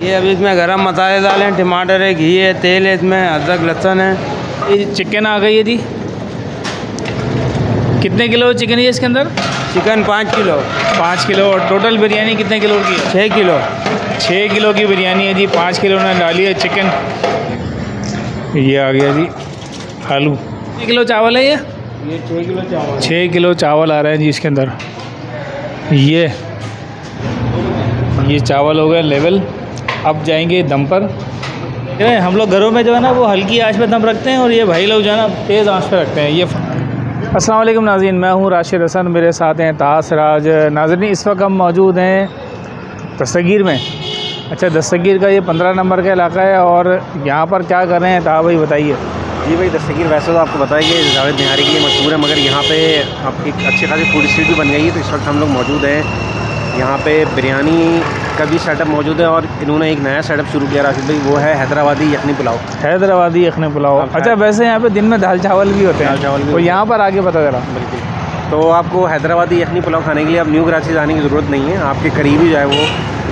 ये अभी इसमें गरम मसाले डाले हैं, टमाटर है, घी है, तेल है, इसमें अदरक लहसुन है। ये चिकन आ गई है जी। कितने किलो चिकन है इसके अंदर? Chicken 5 kilo. 5 किलो। और टोटल बिरयानी कितने किलो की है? 6 किलो। 6 किलो की बिरयानी है जी। 5 किलो ने डाली है चिकन। ये आ गया जी आलू। कितने किलो चावल है ये? 6 किलो चावल। 6 किलो चावल आ रहे हैं जी इसके अंदर। ये चावल हो गए लेवल। अब जाएंगे दम पर। हम लोग घरों में जो है ना वो हल्की आंच पे दम रखते हैं और ये भाई लोग जो है ना तेज़ आंच पे रखते हैं। ये अस्सलाम वालेकुम नाज़रीन, मैं हूँ राशिद हसन, मेरे साथ हैं ताज सिराज। नाज़रीन इस वक्त हम मौजूद हैं दस्तगीर में। अच्छा, दस्तगीर का ये 15 नंबर का इलाका है और यहाँ पर क्या कर रहे हैं ताहा भाई बताइए। जी भाई, दस्तगीर वैसे तो आपको पता है कि जावेद निहारी के लिए मशहूर है, मगर यहाँ पे आपकी अच्छी खासी फूड स्ट्रीट भी बन गई है। तो इस वक्त हम लोग मौजूद हैं यहाँ पे बिरयानी का भी सेटअप मौजूद है और इन्होंने एक नया सेटअप शुरू किया राशिद भाई, वो है हैदराबादी यखनी पुलाव। हैदराबादी यखनी पुलाव। अच्छा, वैसे यहाँ पे दिन में दाल चावल भी होते हैं। दाल चावल भी तो यहाँ पर आके पता चला। बिल्कुल। तो आपको हैदराबादी यखनी पुलाव खाने के लिए अब न्यू कराची जाने की ज़रूरत नहीं है, आपके करीब ही जो है वो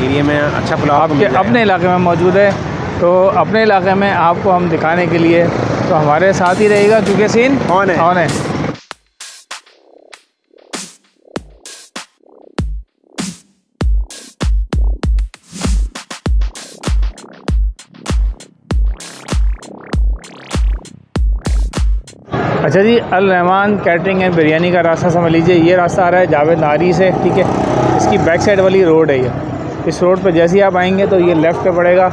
एरिया में अच्छा पुलाव आपके अपने इलाके में मौजूद है। तो अपने इलाके में आपको हम दिखाने के लिए तो हमारे साथ ही रहेगा, क्योंकि सीन ऑन है। अच्छा जी, अल रहमान कैटरिंग एंड बिरयानी का रास्ता समझ लीजिए। ये रास्ता आ रहा है जावेद नारी से, ठीक है। इसकी बैक साइड वाली रोड है ये। इस रोड पे जैसे ही आप आएंगे तो ये लेफ़्ट पे पड़ेगा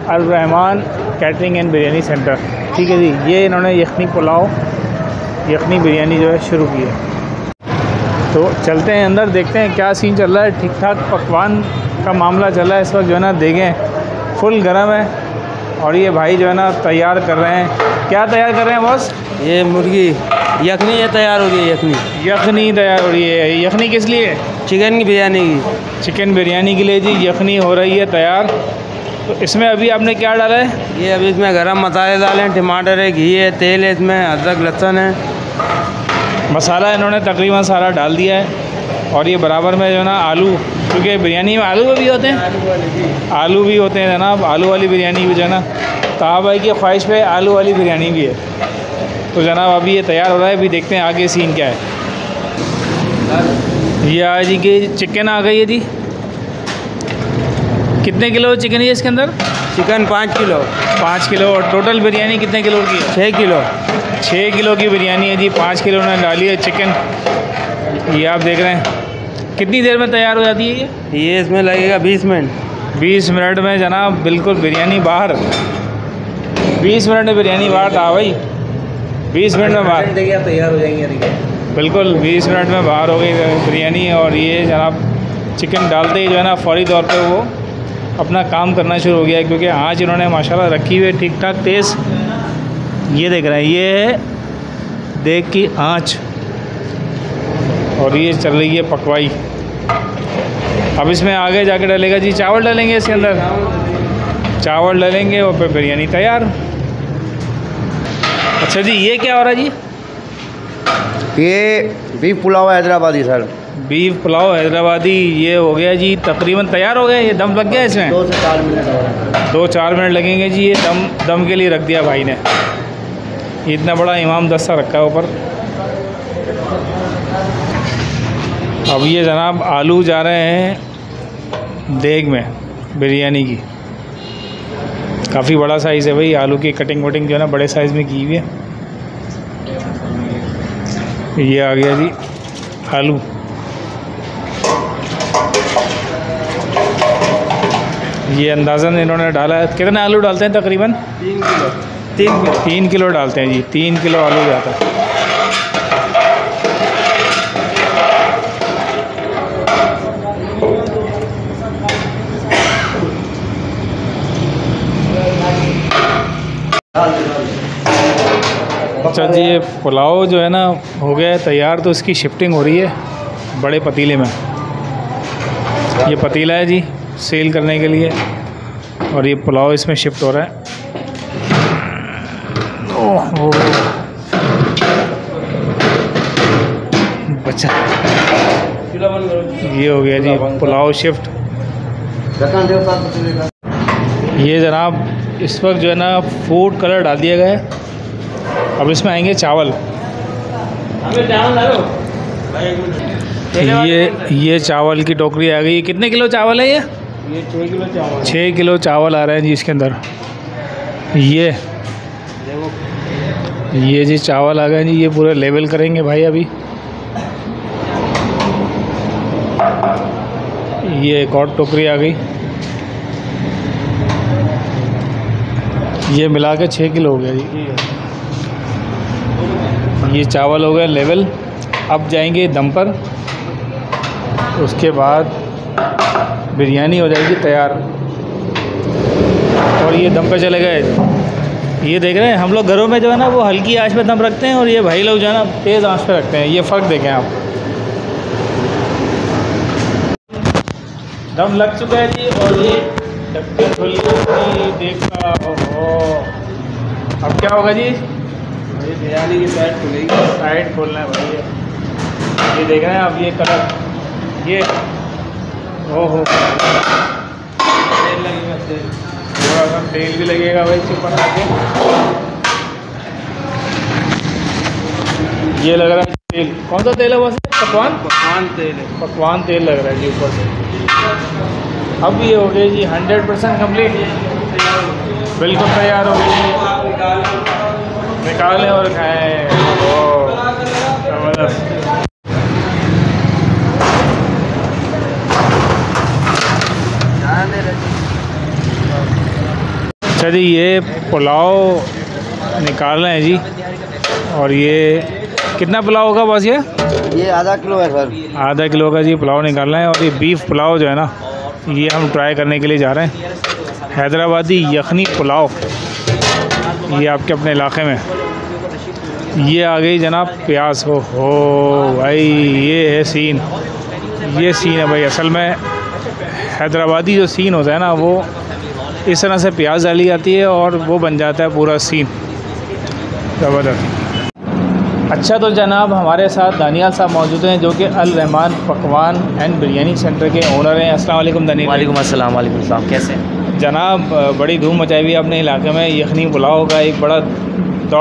Al Rahman catering and biryani centre, ठीक है जी। ये इन्होंने यखनी पुलाव यखनी बिरयानी जो है शुरू की है। तो चलते हैं अंदर, देखते हैं क्या सीन चल रहा है। ठीक ठाक पकवान का मामला चल रहा है इस वक्त जो है ना। देखें फुल गर्म है और ये भाई जो है ना तैयार कर रहे हैं। क्या तैयार कर रहे हैं बॉस? ये मुर्गी यखनी ये तैयार हो गई है। यखनी तैयार हो रही है। यखनी किस लिए? चिकन की बिरयानी की। चिकन बिरयानी के लिए जी यखनी हो रही है तैयार। तो इसमें अभी आपने क्या डाला है? ये अभी इसमें गरम मसाले डाले हैं, टमाटर है, घी है, तेल है, इसमें अदरक लहसुन है। मसाला इन्होंने तकरीबन सारा डाल दिया है। और ये बराबर में जो है ना आलू, क्योंकि बिरयानी में आलू भी होते हैं। आलू भी होते हैं जनाब। आलू वाली बिरयानी भी जो है ना ताहा भाई की ख्वाहिश पे आलू वाली बिरयानी भी है। तो जनाब अभी ये तैयार हो रहा है, अभी देखते हैं आगे सीन क्या है। ये आज जी की चिकन आ गई है जी। कितने किलो चिकन है इसके अंदर? Chicken 5 kilo. 5 किलो। और टोटल बिरयानी कितने किलो की है? 6 किलो। 6 किलो की बिरयानी है जी। 5 किलो ने डाली है चिकन। ये आप देख रहे हैं। कितनी देर में तैयार हो जाती है ये इसमें लगेगा 20 मिनट। 20 मिनट में जनाब बिल्कुल बिरयानी बाहर। 20 मिनट में बिरयानी बाहर था भाई। 20 मिनट में बाहर तैयार हो जाएंगे बिल्कुल। 20 मिनट में बाहर हो गई बिरयानी। और ये जनाब चिकन डालते ही जो है ना फौरी तौर पे वो अपना काम करना शुरू हो गया है, क्योंकि आँच इन्होंने माशाल्लाह रखी हुई है ठीक ठाक तेज़। ये देख रहे हैं, ये है देख की आँच। और ये चल रही है पकवाई। अब इसमें आगे जाके डालेगा जी चावल डालेंगे इसके अंदर। चावल डालेंगे और फिर बिरयानी तैयार। अच्छा जी, ये क्या हो रहा है जी? ये beef pulao Hyderabadi sir. Beef pulao Hyderabadi ये हो गया जी, तकरीबन तैयार हो गया। ये दम लग गया इसमें? 2 से 4 मिनट। 2-4 मिनट लगेंगे जी। ये दम के लिए रख दिया भाई ने। इतना बड़ा इमाम दस्ता रखा है ऊपर। अब ये जनाब आलू जा रहे हैं देग में बिरयानी की। काफ़ी बड़ा साइज़ है भाई। आलू की कटिंग वटिंग जो है ना बड़े साइज़ में की हुई है। ये आ गया जी आलू। ये अंदाज़न इन्होंने डाला है। कितने आलू डालते हैं तकरीबन? 3 किलो। 3 किलो डालते हैं जी। 3 किलो आलू जाता है। अच्छा जी, ये पुलाव जो है ना हो गया है तैयार। तो इसकी शिफ्टिंग हो रही है बड़े पतीले में। ये पतीला है जी सेल करने के लिए और ये पुलाव इसमें शिफ्ट हो रहा है। ओह बच्चा, ये हो गया जी पुलाव शिफ्ट। ये जनाब इस वक्त जो है ना फूड कलर डाल दिया गया है। अब इसमें आएंगे चावल। ये चावल की टोकरी आ गई। कितने किलो चावल है ये 6 किलो चावल। 6 किलो चावल आ रहे हैं जी इसके अंदर। ये जी चावल आ गए जी। ये पूरे लेवल करेंगे भाई अभी। ये एक और टोकरी आ गई। ये मिला के 6 किलो हो गया जी। ये चावल हो गए लेवल। अब जाएंगे दम पर, उसके बाद बिरयानी हो जाएगी तैयार। और ये दम पे चले गए। ये देख रहे हैं हम लोग घरों में जो है ना वो हल्की आंच पे दम रखते हैं, और ये भाई लोग जो है ना तेज़ आंच पे रखते हैं। ये फ़र्क देखें आप। दम लग चुका है जी। और ये ढक्कन खुल गई देखना। ओहो, अब क्या होगा जी? बिरयानी की साइड खुलेगी। साइड खोलना है भाई। ये देख रहे हैं आप। ये कलर ये ओहो तेल लगेगा, तेल थोड़ा सा तेल भी लगेगा भाई इसके ऊपर आके। ये लग रहा है तेल। कौन सा तेल है वैसे? पकवान तेल है। पकवान तेल लग रहा है जी ऊपर से। अब ये हो गई जी 100% कम्प्लीट। बिल्कुल तैयार हो गई। निकालें और खाएं। ज़बरदस्त। अच्छा जी, ये पुलाव निकाल रहे हैं जी। और ये कितना पुलाव होगा बस? ये आधा किलो है सर। आधा किलो का जी पुलाव निकाल रहे हैं। और ये बीफ पुलाव जो है ना, ये हम ट्राई करने के लिए जा रहे हैं। हैदराबादी यखनी पुलाव, ये आपके अपने इलाके में। ये आ गई जनाब प्याज। हो भाई, ये है सीन। ये सीन है भाई। असल में हैदराबादी जो सीन होता है ना, वो इस तरह से प्याज डाली जाती है और वो बन जाता है पूरा सीन। ज़बरदस्त। अच्छा, तो जनाब हमारे साथ दानियाल साहब मौजूद हैं, जो कि अल रहमान पकवान एंड बिरयानी सेंटर के ओनर हैं। अस्सलाम वालेकुम दानियाल। वालेकुम अस्सलाम। वालेकुम अस्सलाम। कैसे हैं जनाब? बड़ी धूम मचाई हुई है अपने इलाके में। यखनी पुलाव का एक बड़ा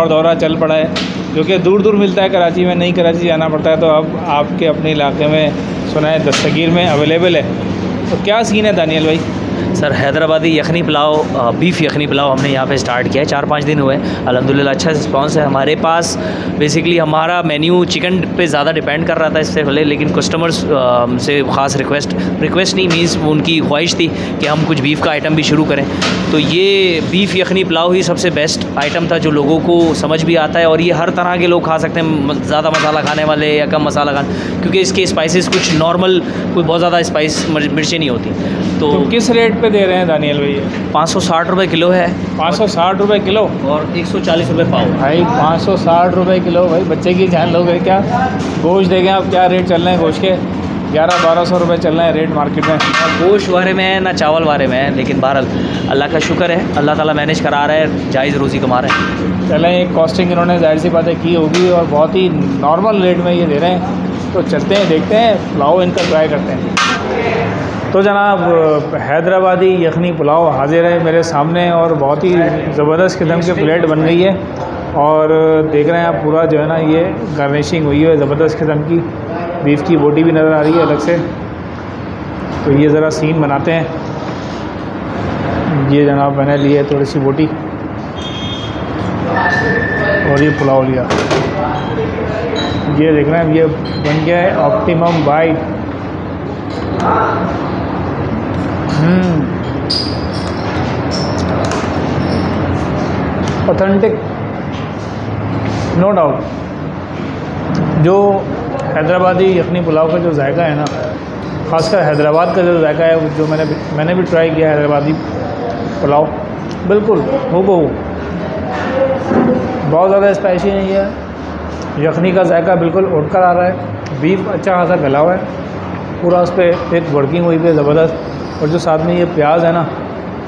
दौरा चल पड़ा है, जो कि दूर दूर मिलता है। कराची में नहीं, कराची जाना पड़ता है। तो अब आपके अपने इलाके में सुना है दस्तगीर में अवेलेबल है। तो क्या सीन है दानियाल भाई? सर? हैदराबादी यखनी पुलाव, बीफ यखनी पुलाव हमने यहाँ पे स्टार्ट किया है। 4-5 दिन हुए। अल्हम्दुलिल्लाह अच्छा रिस्पांस है हमारे पास। बेसिकली हमारा मेन्यू चिकन पे ज़्यादा डिपेंड कर रहा था इससे पहले, लेकिन कस्टमर्स से ख़ास रिक्वेस्ट नहीं मीन्स उनकी ख्वाहिश थी कि हम कुछ बीफ का आइटम भी शुरू करें। तो ये बीफ यखनी पुलाव ही सबसे बेस्ट आइटम था, जो लोगों को समझ भी आता है। और ये हर तरह के लोग खा सकते हैं, ज़्यादा मसाला खाने वाले या कम मसाला खाने, क्योंकि इसके स्पाइसेस कुछ नॉर्मल, कोई बहुत ज़्यादा स्पाइस मिर्चें नहीं होती। तो किस रेट पे दे रहे हैं दानियाल भाई? 560 रुपये किलो है। 560 रुपये किलो और 140 रुपये पाव। भाई 560 रुपये किलो भाई। बच्चे की जान लोगे क्या? गोश्त देखें आप, क्या रेट चल रहे हैं गोश्त के? 1100-1200 रुपये चल रहे हैं रेट मार्केट में। गोश्त वारे में है ना चावल वारे में है, लेकिन बहरहाल अल्लाह का शुक्र है, अल्लाह ताला मैनेज करा रहा है, जायज़ रोज़ी कमा रहे हैं। चलें, एक कॉस्टिंग इन्होंने जाहिर सी बातें की होगी और बहुत ही नॉर्मल रेट में ये दे रहे हैं। तो चलते हैं, देखते हैं, पुलाव इनका ट्राई करते हैं। तो जनाब हैदराबादी यखनी पुलाव हाजिर है मेरे सामने, और बहुत ही ज़बरदस्त किस्म की प्लेट बन गई है। और देख रहे हैं आप, पूरा जो है ना ये गार्निशिंग हुई है ज़बरदस्त किस्म की। बीफ की बोटी भी नज़र आ रही है अलग से। तो ये ज़रा सीन बनाते हैं। ये जनाब मैंने ली है थोड़ी सी बोटी, और ये पुलाव लिया। ये देख रहे हैं, ये बन गया है optimum bite. Authentic, no doubt. जो हैदराबादी यखनी पुलाव का जो जायका है ना, ख़ासकर हैदराबाद का जो जायका है, जो मैंने भी ट्राई किया हैदराबादी पुलाव, बिल्कुल हूबहू। बहुत ज़्यादा स्पाइसी नहीं है। यखनी का जायका बिल्कुल उठ कर आ रहा है। बीफ अच्छा खासा गला हुआ है पूरा, उस पर एक वर्किंग हुई है ज़बरदस्त। और जो साथ में ये प्याज है ना,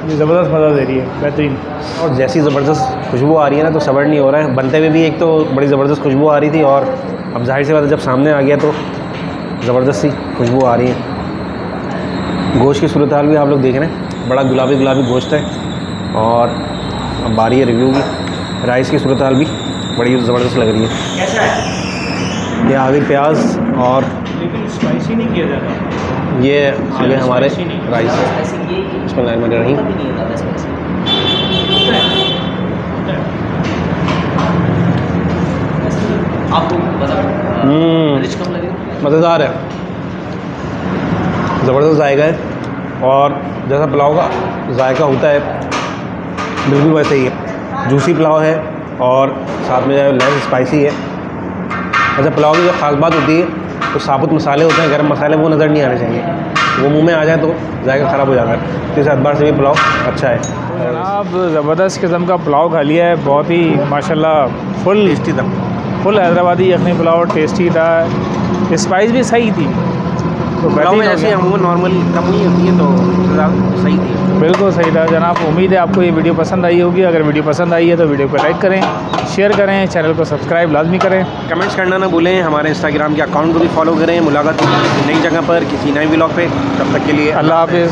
ये ज़बरदस्त मज़ा दे रही है, बेहतरीन। और जैसी ज़बरदस्त खुशबू आ रही है ना, तो सब्र नहीं हो रहा है। बनते हुए भी एक तो बड़ी ज़बरदस्त खुशबू आ रही थी, और अब जाहिर सी बात है जब सामने आ गया तो ज़बरदस्त सी खुशबू आ रही है। गोश्त की सूरत हाल भी आप लोग देख रहे हैं। बड़ा गुलाबी गुलाबी गोश्त है। और अब बारी है रिव्यू की। राइस की सूरत हाल भी बड़ी ज़बरदस्त लग रही है। कैसा है? ये आगे प्याज और लेकिन स्पाइसी नहीं किया जाता। ये आगे हमारे राइस। बिस्मिल्लाहिर्रहमानिर्रहीम। आपको रिच कम लगे? मज़ेदार है, ज़बरदस्त जायका है। और जैसा पुलाव का जायका होता है बिल्कुल वैसे ही है। जूसी पुलाव है और साथ में लेस स्पाइसी है। अच्छा, पुलाव की जो ख़ास बात होती है तो साबुत मसाले होते हैं, गरम मसाले, वो नज़र नहीं आने चाहिए। वो मुंह में आ जाए तो जायका ख़राब हो जाता है। तो इस एतबार से भी पुलाव अच्छा है। जनाब ज़बरदस्त किस्म का पुलाव खा लिया है, बहुत ही माशाल्लाह फुल टेस्टी था। फुल हैदराबादी यखनी पुलाव टेस्टी था। स्पाइस भी सही थी, तो पुलाव में जैसे अमूमन नॉर्मल कम नहीं होती है तो सही थी। बिल्कुल सही था जनाब। उम्मीद है आपको ये वीडियो पसंद आई होगी। अगर वीडियो पसंद आई है तो वीडियो को लाइक करें, शेयर करें, चैनल को सब्सक्राइब लाजमी करें, कमेंट्स करना ना भूलें। हमारे इंस्टाग्राम के अकाउंट को भी फॉलो करें। मुलाकात नई जगह पर किसी नए व्लॉग पे। तब तक के लिए अल्लाह हाफिज़।